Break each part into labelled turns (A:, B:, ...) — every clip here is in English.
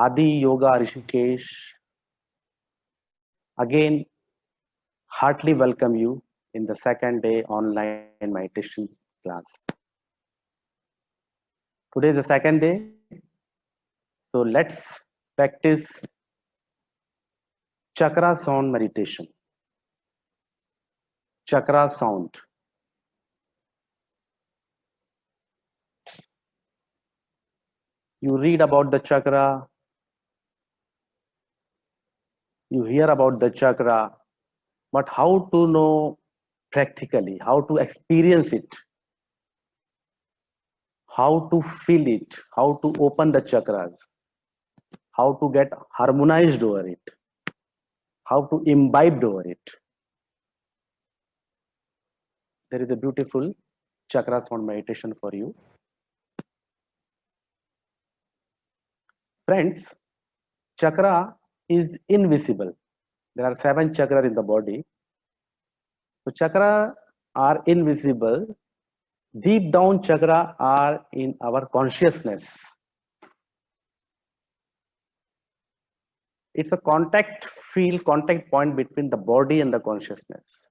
A: Adi Yoga Rishikesh. Again, heartily welcome you in the second day online meditation class. Today is the second day, so let's practice chakra sound meditation. Chakra sound. You read about the chakra, you hear about the chakra, but how to know practically, how to experience it, how to feel it, how to open the chakras, how to get harmonized over it, how to imbibe over it. There is a beautiful chakra sound meditation for you. Friends, chakra is invisible. There are 7 chakras in the body. So chakra are invisible. Deep down chakra are in our consciousness. It's a contact point between the body and the consciousness.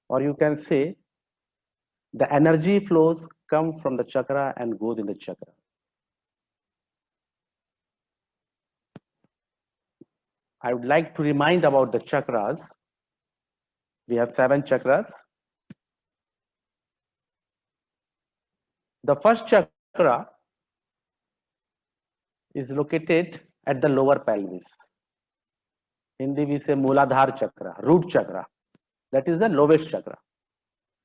A: Or you can say the energy flows come from the chakra and goes in the chakra. I would like to remind about the chakras. We have 7 chakras. The first chakra is located at the lower pelvis. Hindi we say Mooladhara chakra, root chakra. That is the lowest chakra.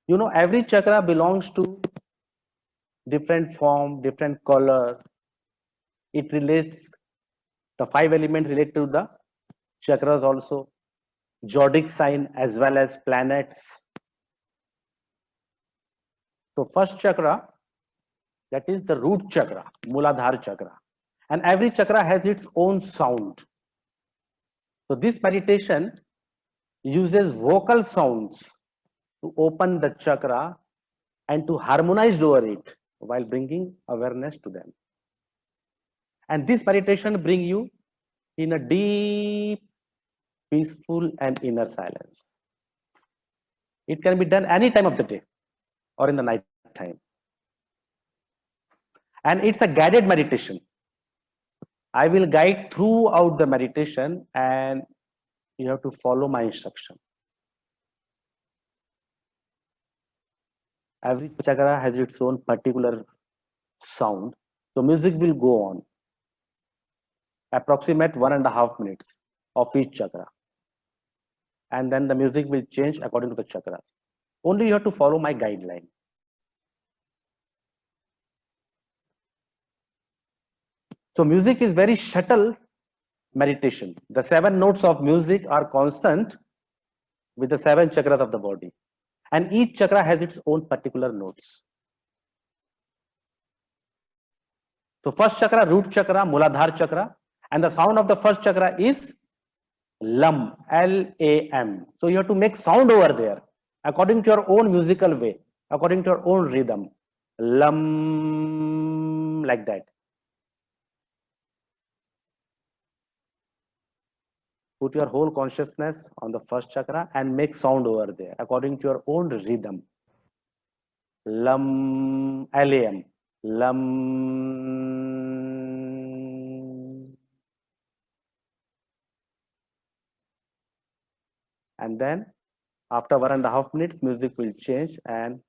A: You know, every chakra belongs to different form, different color. It relates, the 5 elements relate to the chakras also, zodiac sign as well as planets. So first chakra, that is the root chakra, Mooladhara chakra. And every chakra has its own sound. So this meditation uses vocal sounds to open the chakra and to harmonize over it while bringing awareness to them. And this meditation brings you in a deep, peaceful and inner silence. It can be done any time of the day or in the night time. And it's a guided meditation. I will guide throughout the meditation and you have to follow my instruction. Every chakra has its own particular sound. So music will go on. Approximate 1.5 minutes of each chakra. And then the music will change according to the chakras. Only you have to follow my guideline. So music is very subtle meditation. The 7 notes of music are constant with the 7 chakras of the body. And each chakra has its own particular notes. So first chakra, root chakra, Mooladhara chakra. And the sound of the first chakra is Lam, L-A-M. So you have to make sound over there according to your own musical way, according to your own rhythm. Lam, like that. Put your whole consciousness on the first chakra and make sound over there according to your own rhythm. Lam, L-A-M. Lam. And then after 1.5 minutes, music will change and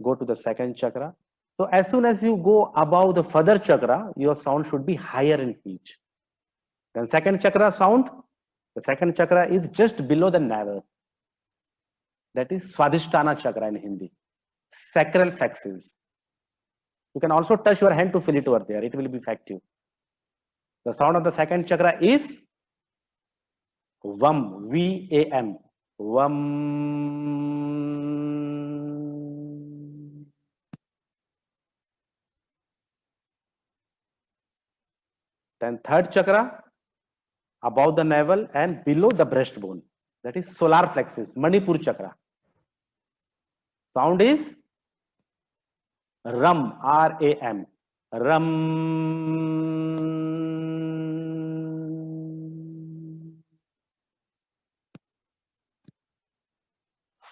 A: go to the second chakra. So as soon as you go above the further chakra, your sound should be higher in pitch. Then second chakra sound, the second chakra is just below the navel. That is Swadhisthana chakra in Hindi. Sacral plexus. You can also touch your hand to feel it over there. It will be effective. The sound of the second chakra is Vam, V-A-M. Vam. Then third chakra, above the navel and below the breastbone. That is solar plexus, Manipur chakra. Sound is Ram, R-A-M. Ram.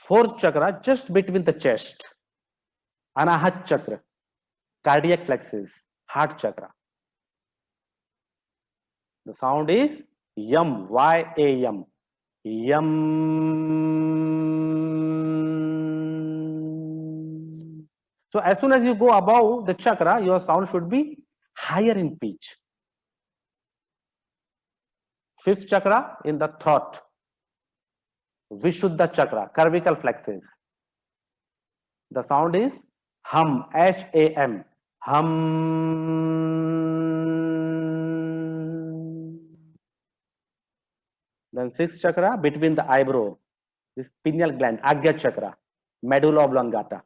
A: fourth chakra just between the chest, Anahat chakra, cardiac plexus, heart chakra. The sound is yam, Y-A-M, yam. So as soon as you go above the chakra, your sound should be higher in pitch. Fifth chakra in the throat, Vishuddha chakra, cervical plexus. The sound is hum, H-A-M, hum. Then sixth chakra between the eyebrow, this pineal gland, Agya chakra, medulla oblongata,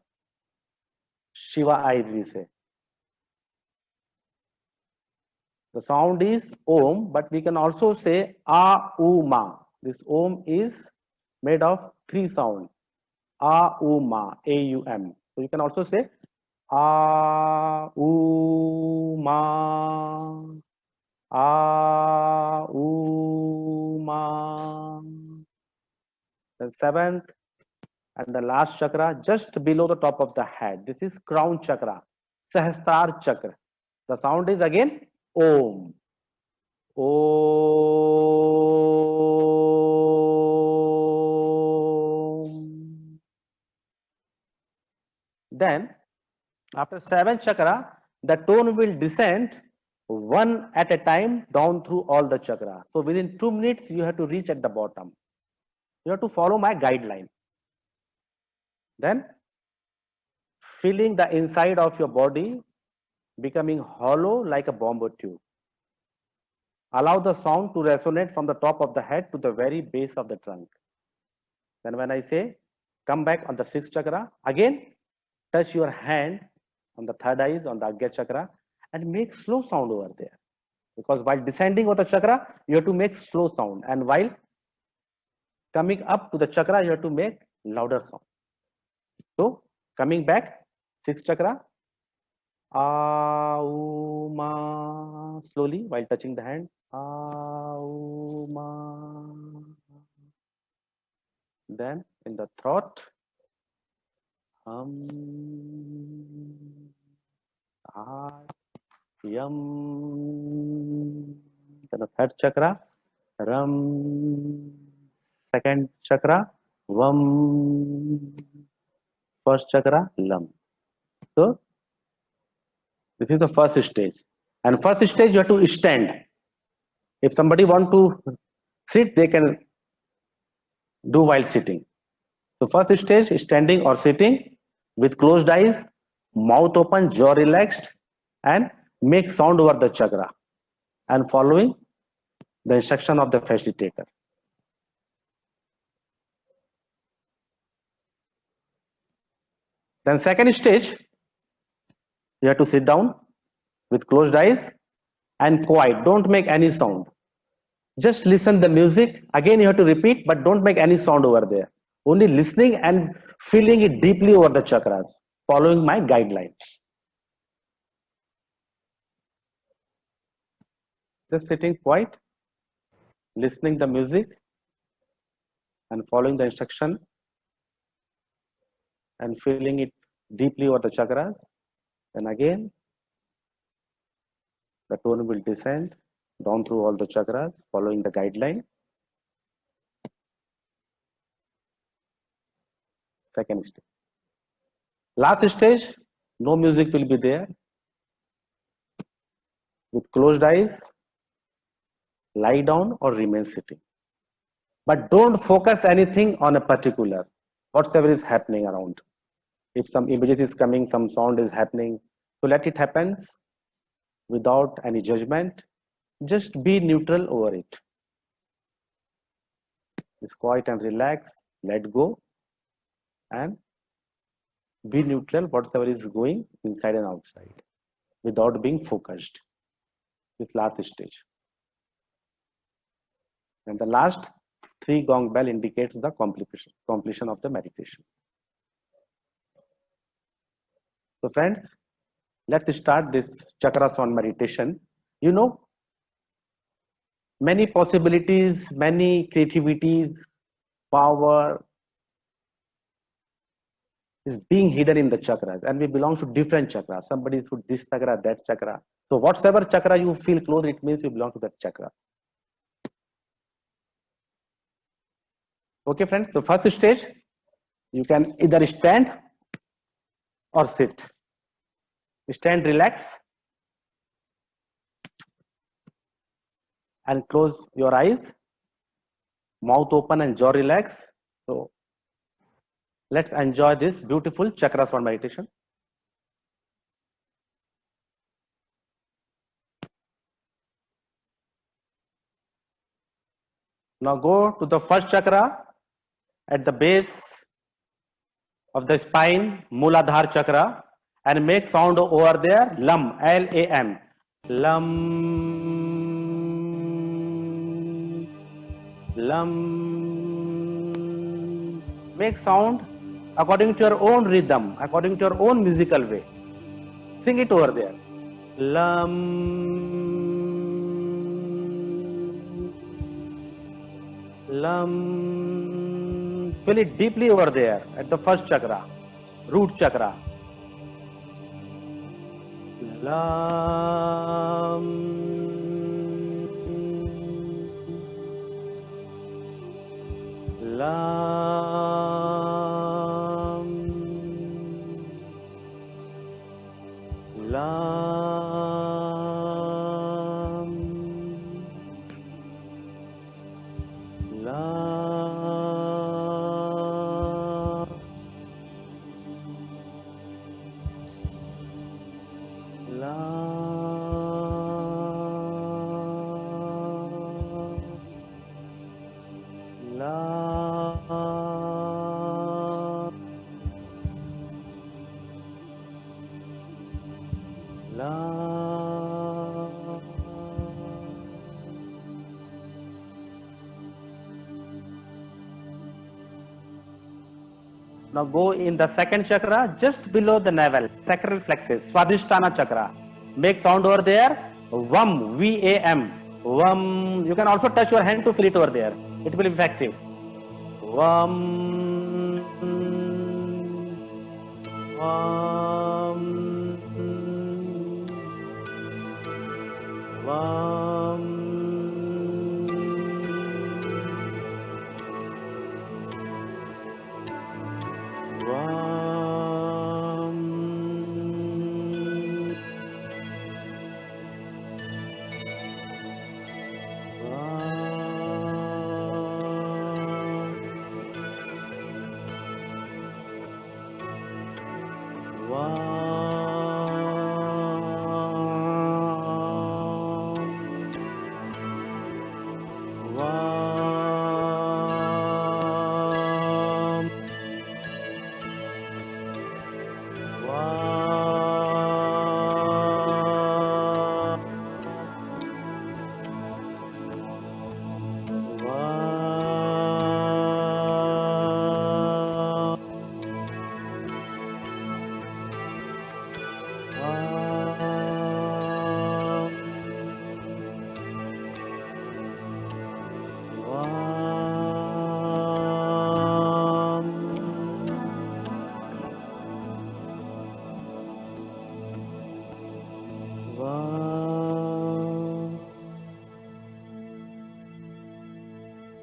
A: Shiva eyes we say. The sound is Om, but we can also say A, U, Ma. This Om is made of three sounds. A, U, Ma, A-U-M. So you can also say A, U, Ma, A, U, Ma. The seventh and the last chakra just below the top of the head. This is crown chakra, Sahasrara chakra. The sound is again Om. Om. Then, after seventh chakra, the tone will descend one at a time down through all the chakra. So within 2 minutes, you have to reach at the bottom. You have to follow my guideline. Then, feeling the inside of your body becoming hollow like a bomb tube. Allow the sound to resonate from the top of the head to the very base of the trunk. Then when I say, come back on the sixth chakra, again, touch your hand on the third eye, on the Agya chakra, and make slow sound over there. Because while descending over the chakra, you have to make slow sound. And while coming up to the chakra, you have to make louder sound. So, coming back, sixth chakra, Auma, slowly while touching the hand. Auma. Then in the throat, Yam. Then the third chakra, Ram. Second chakra, Vam. First chakra, Lam. So this is the first stage. And first stage, you have to stand. If somebody want to sit, they can do while sitting. So first stage is standing or sitting with closed eyes, mouth open, jaw relaxed, and make sound over the chakra and following the instruction of the facilitator. Then second stage, you have to sit down with closed eyes and quiet. Don't make any sound. Just listen the music. Again, you have to repeat, but don't make any sound over there. Only listening and feeling it deeply over the chakras, following my guideline. Just sitting quiet, listening the music and following the instruction and feeling it deeply over the chakras. Then again, the tone will descend down through all the chakras, following the guideline. Second stage. Last stage, no music will be there. With closed eyes, lie down or remain sitting. But don't focus anything on a particular, whatever is happening around. If some images is coming, some sound is happening, so let it happen without any judgment. Just be neutral over it. Just quiet and relax, let go, and be neutral whatever is going inside and outside without being focused. This last stage. And the last 3 gong bell indicates the completion of the meditation. So friends, let's start this chakra sound meditation. You know, many possibilities, many creativities, power, is being hidden in the chakras, and we belong to different chakras. Somebody is with this chakra, that chakra. So whatsoever chakra you feel close, it means you belong to that chakra. Okay, friends. So first stage, you can either stand or sit. Stand, relax, and close your eyes. Mouth open and jaw relax. So let's enjoy this beautiful chakra sound meditation. Now go to the first chakra at the base of the spine, Mooladhara chakra, and make sound over there, lam, L-A-M, lam, lam. Make sound according to your own rhythm, according to your own musical way. Sing it over there, lam, lam. Feel it deeply over there at the first chakra, root chakra. Lam, lam, lam, lam. Now go in the second chakra, just below the navel, sacral plexus, Swadhisthana chakra. Make sound over there, Vam, V-A-M, Vam. You can also touch your hand to feel it over there. It will be effective. Vam, Vam, Vam, Vam,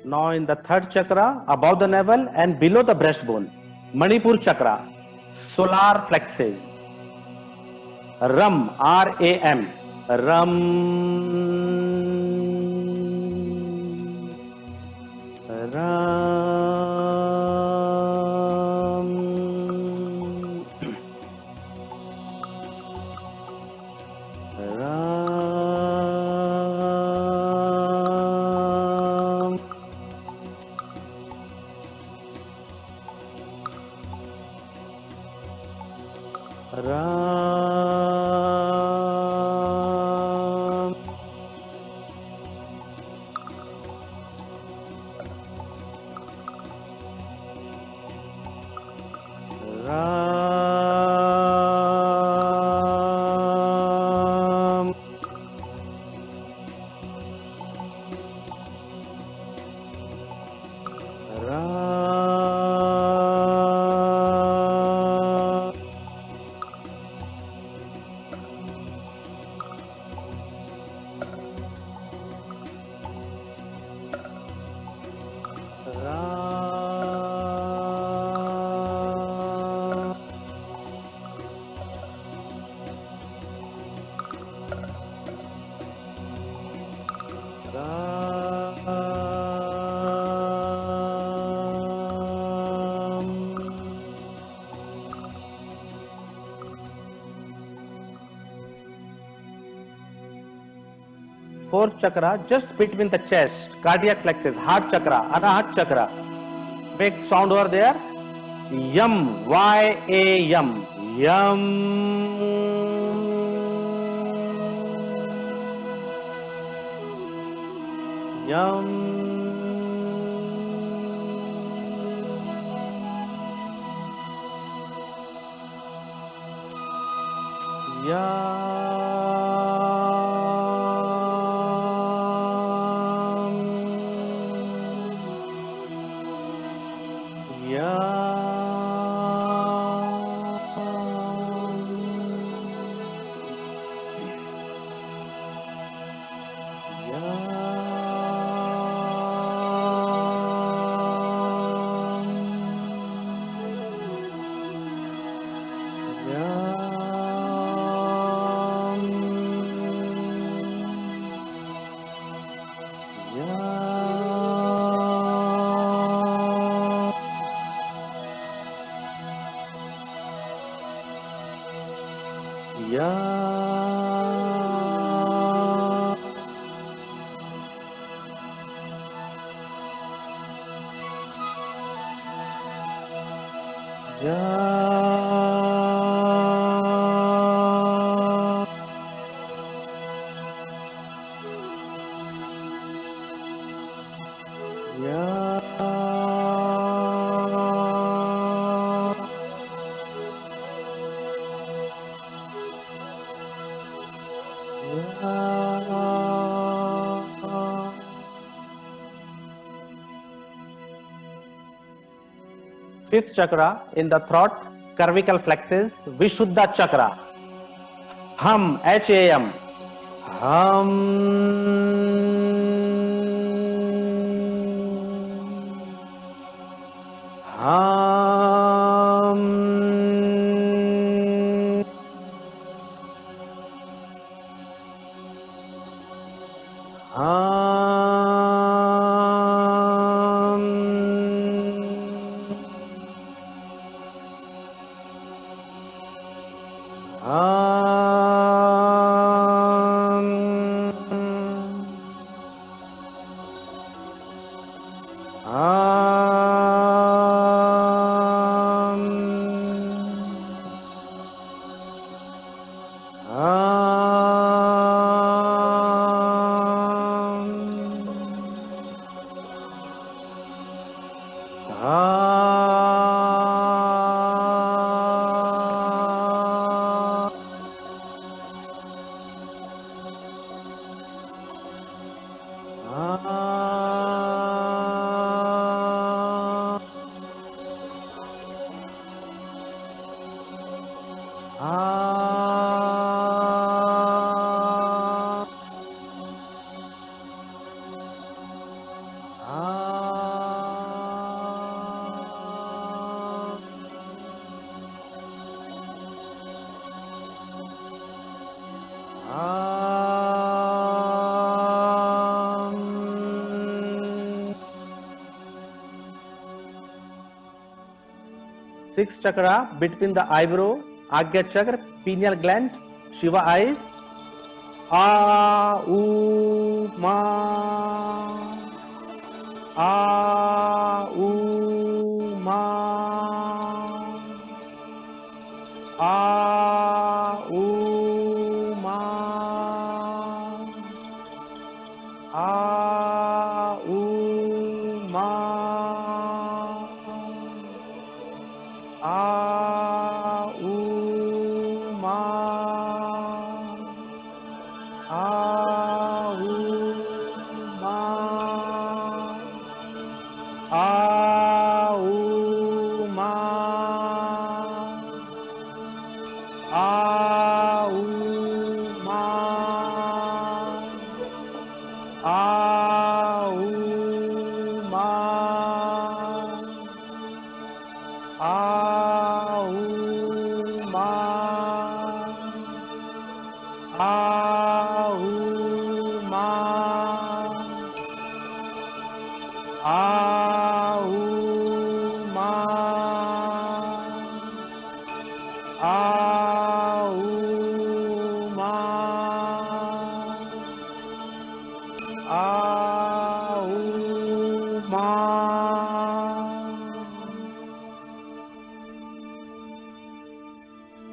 A: Now in the third chakra, above the navel and below the breastbone, Manipur chakra, solar plexus, Ram, R-A-M, Ram, Ram, Ram, Ram, Ram, Fourth chakra just between the chest, cardiac plexus, heart chakra, anahat chakra. Make sound over there. Yum, Y-A-M, yum. Yum. Fifth chakra in the throat, cervical plexus, Vishuddha chakra. Hum, H-A-M. Hum. Hum. Hum. Sixth chakra between the eyebrow, Agya chakra, pineal gland, Shiva eyes. A, U, Ma. A, U, Ma. A, U, Ma. A, U, Ma. A, U, Ma. A, U,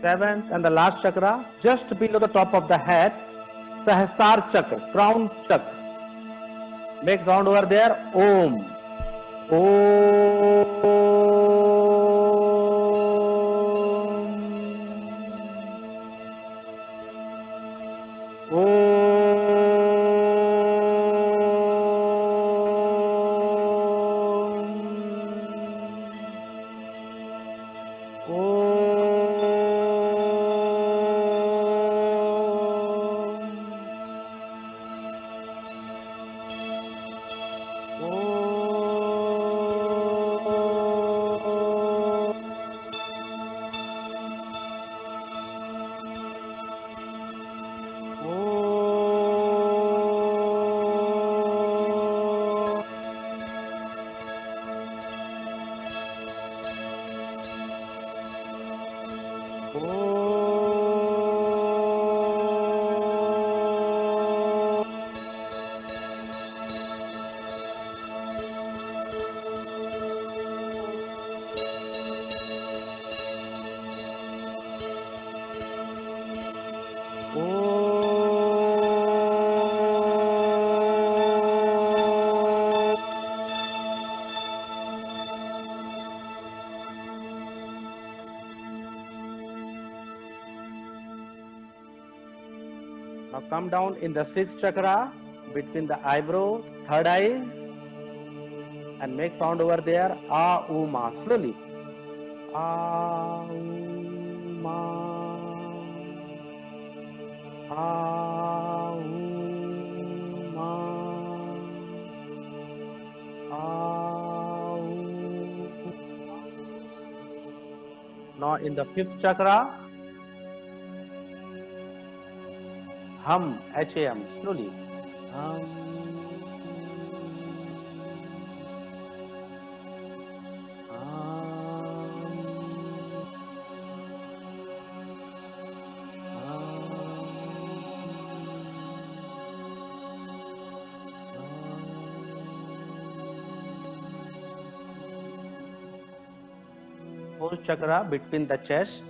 A: Seventh and the last chakra, just below the top of the head, Sahasrar chakra, crown chakra. Make sound over there, Om. Now come down in the sixth chakra between the eyebrow, third eyes, and make sound over there. A U Ma. Slowly. A U Ma. A U Ma. A U. Now in the fifth chakra, hum, H-A-M, slowly. Hum. Fourth chakra between the chest,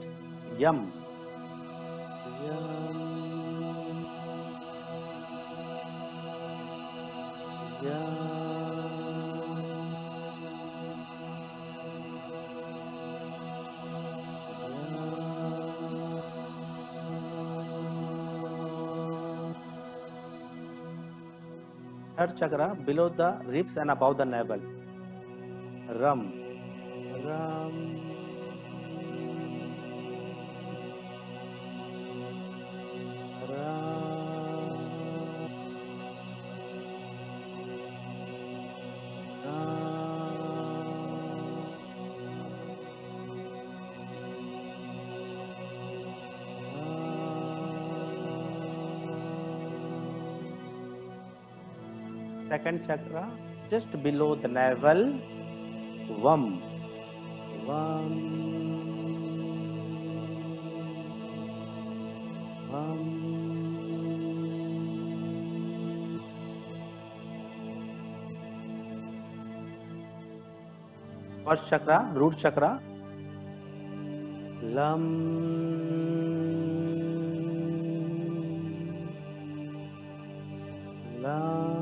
A: Yam. Third chakra below the ribs and above the navel. Ram. Ram. Second chakra, just below the navel, Vam. Vam. Vam. First chakra, root chakra, Lam. Lam.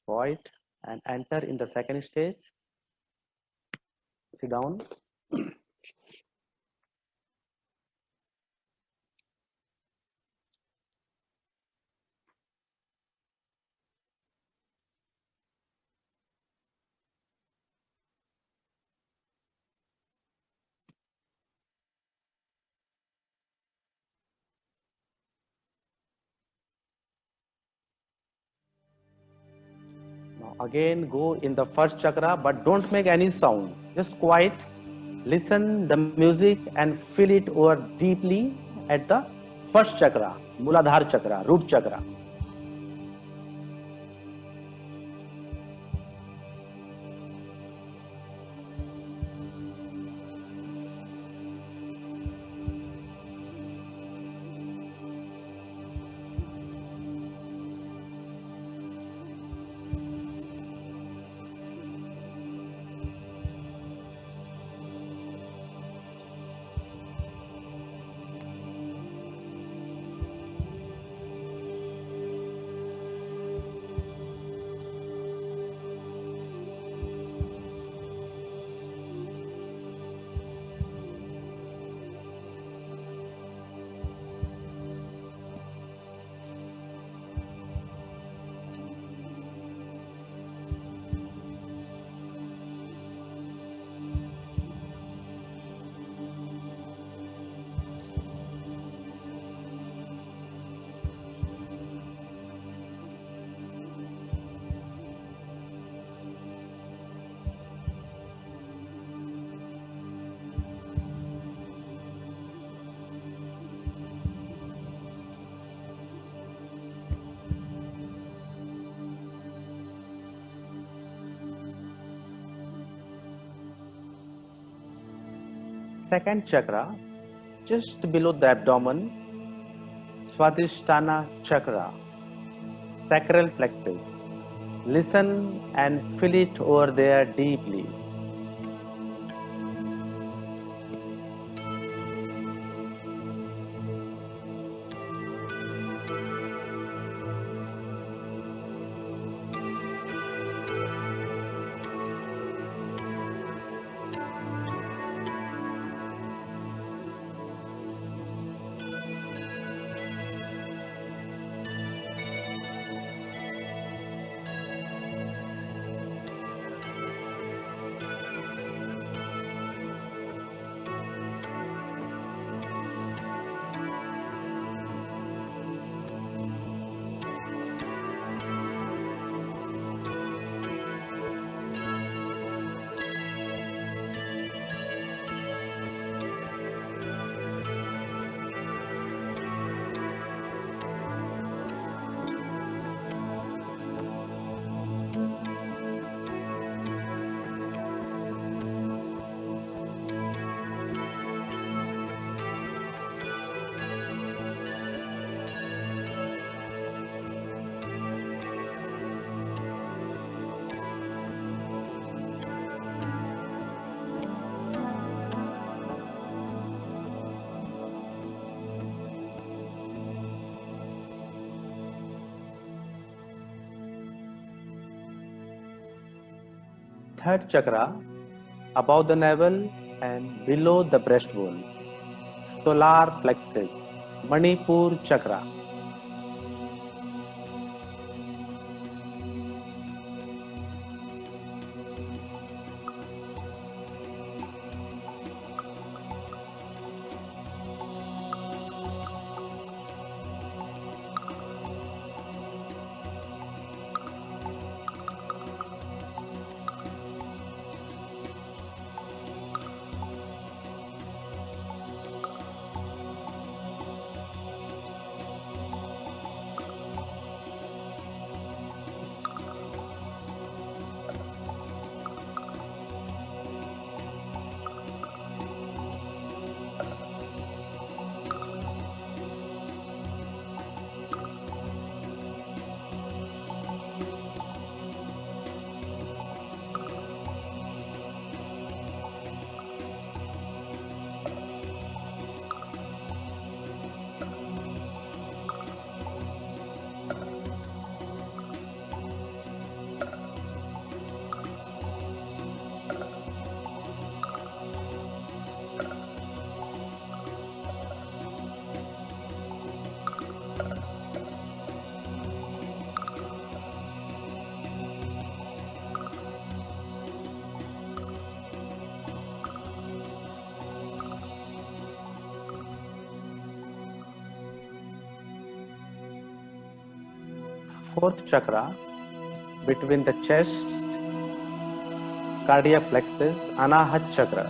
A: Void and enter in the second stage. Sit down. Now again go in the first chakra, but don't make any sound. Just quiet. Listen the music and feel it over deeply at the first chakra, Muladhara chakra, root chakra. Second chakra, just below the abdomen, Swadhisthana chakra, sacral plexus. Listen and feel it over there deeply. Third chakra, above the navel and below the breastbone, solar plexus, Manipur chakra. Fourth chakra, between the chest, cardiac plexus, Anahat chakra.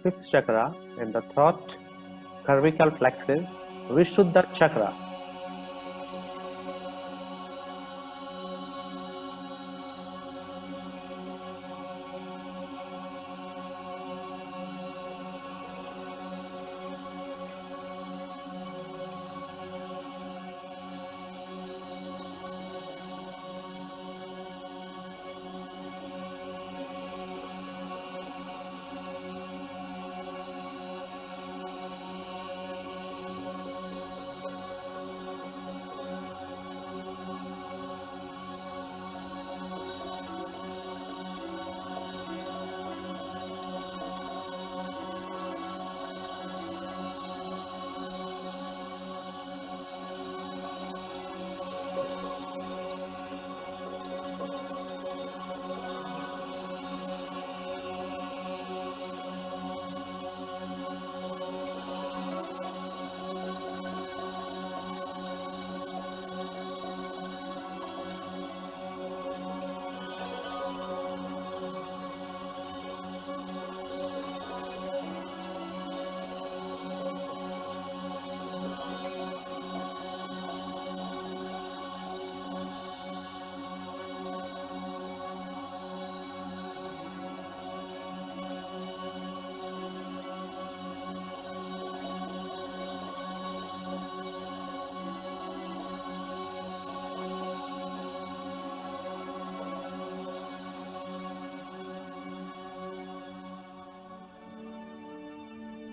A: fifth chakra in the throat, cervical plexus, Vishuddha chakra.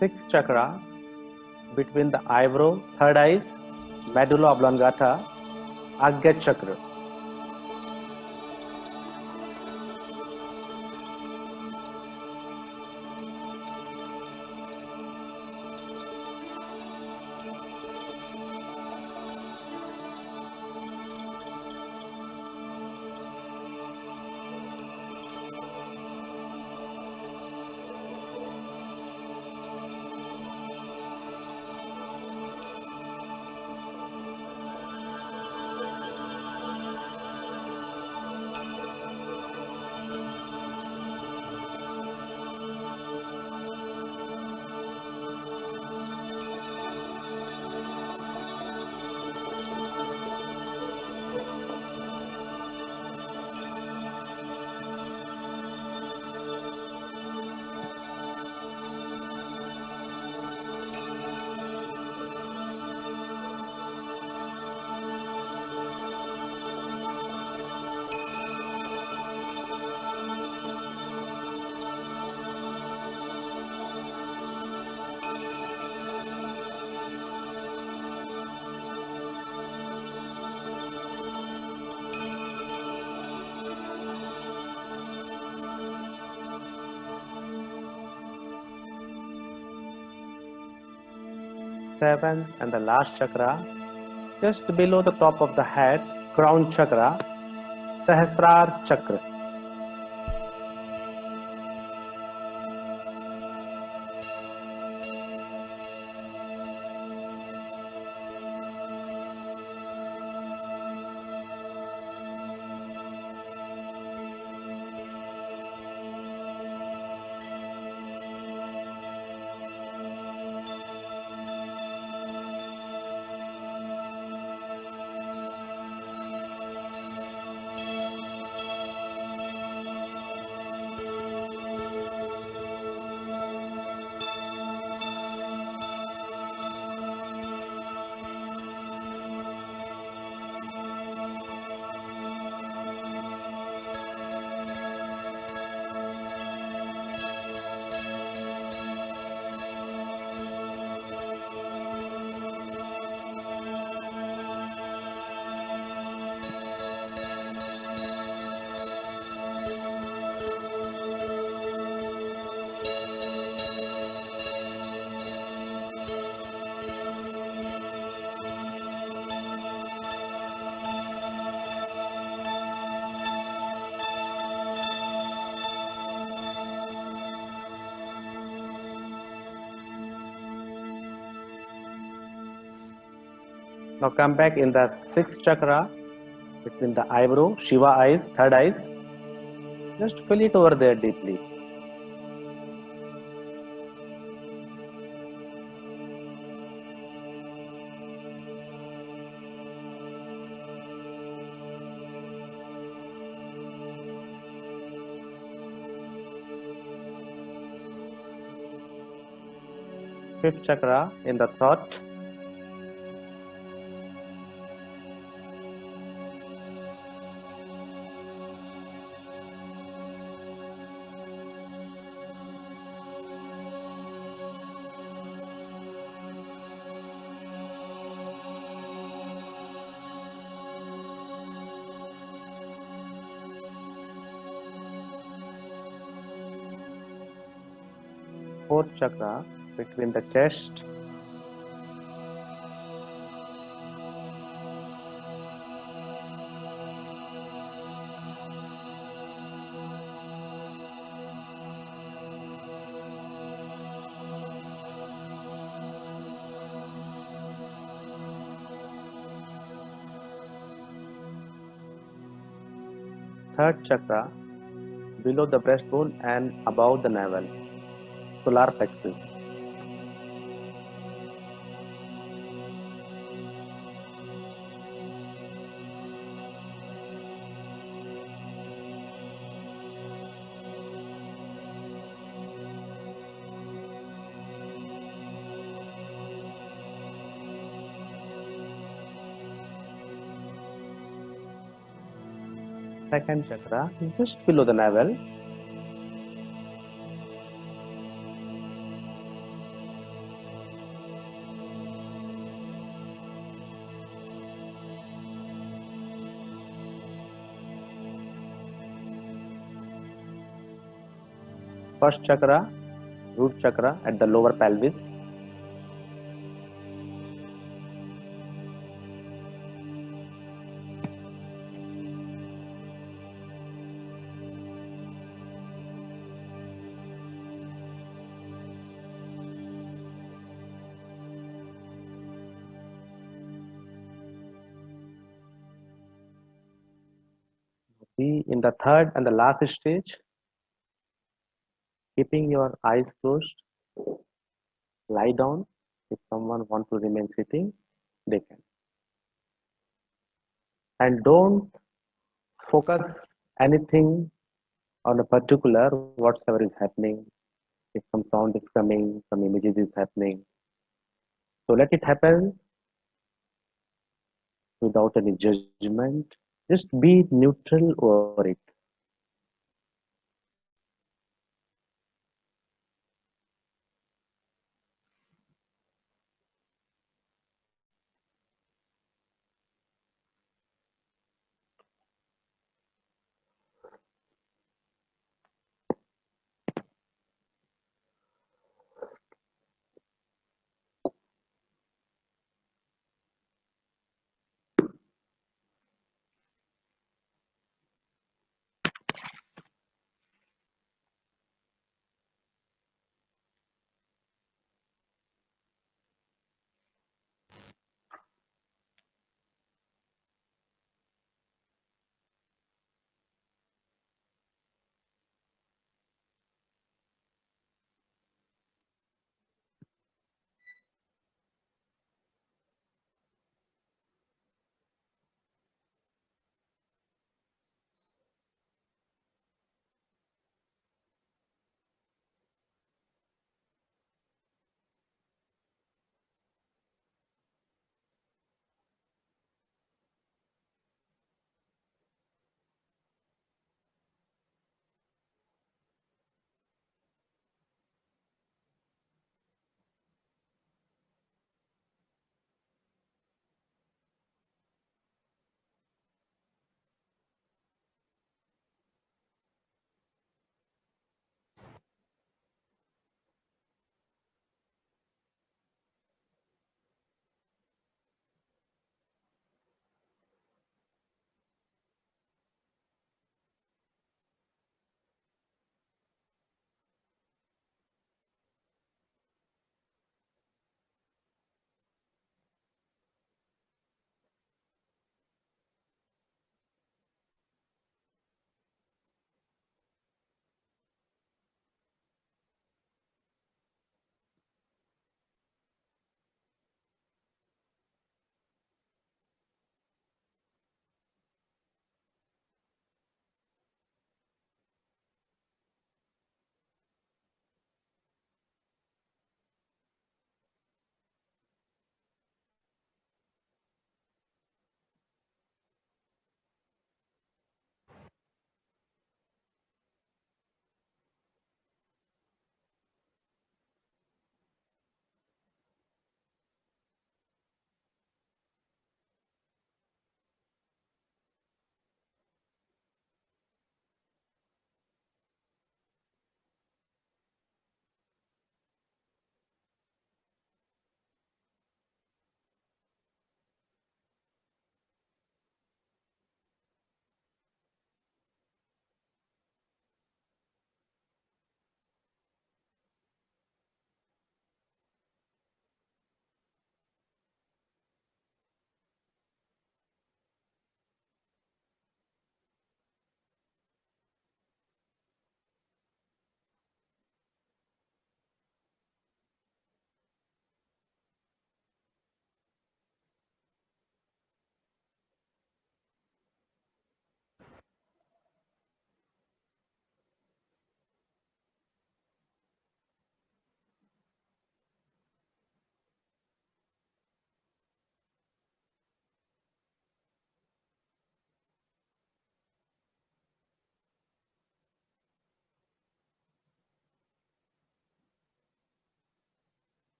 A: Sixth chakra between the eyebrow, third eyes, medulla oblongata, Agya chakra. Seventh and the last chakra, just below the top of the head, crown chakra, Sahasrar chakra. Now come back in the sixth chakra between the eyebrow, Shiva eyes, third eyes. Just fill it over there deeply. fifth chakra in the throat. Fourth chakra between the chest. Third chakra below the breastbone and above the navel, solar plexus. Second chakra just below the navel. First chakra, root chakra at the lower pelvis. Be in the third and the last stage, keeping your eyes closed. Lie down. If someone wants to remain sitting, they can. And don't focus anything on a particular whatsoever is happening. If some sound is coming, some images is happening. So let it happen without any judgment. Just be neutral over it.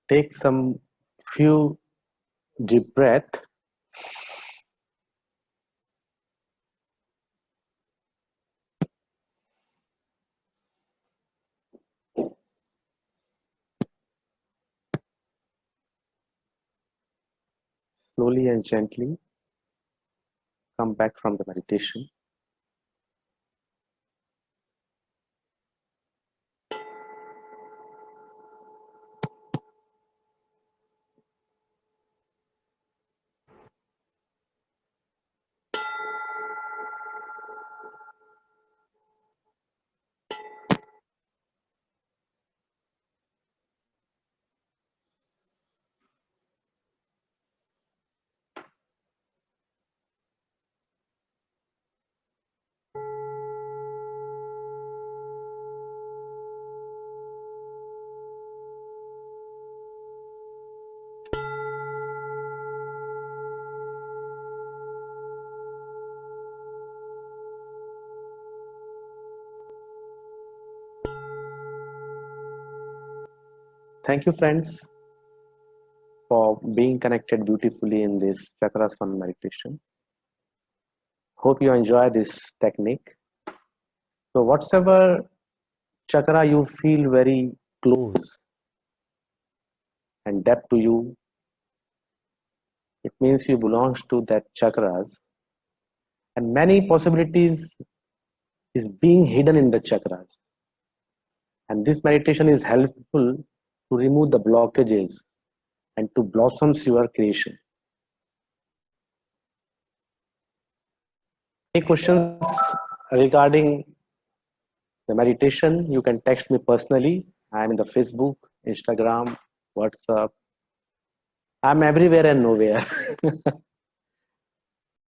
A: Take some few deep breath. Slowly and gently come back from the meditation. Thank you, friends, for being connected beautifully in this Chakrasana meditation. Hope you enjoy this technique. So, whatsoever chakra you feel very close and depth to you, it means you belongs to that chakras, and many possibilities is being hidden in the chakras. And this meditation is helpful to remove the blockages and to blossoms your creation. Any questions regarding the meditation, you can text me personally. I'm in the Facebook, Instagram, WhatsApp. I'm everywhere and nowhere.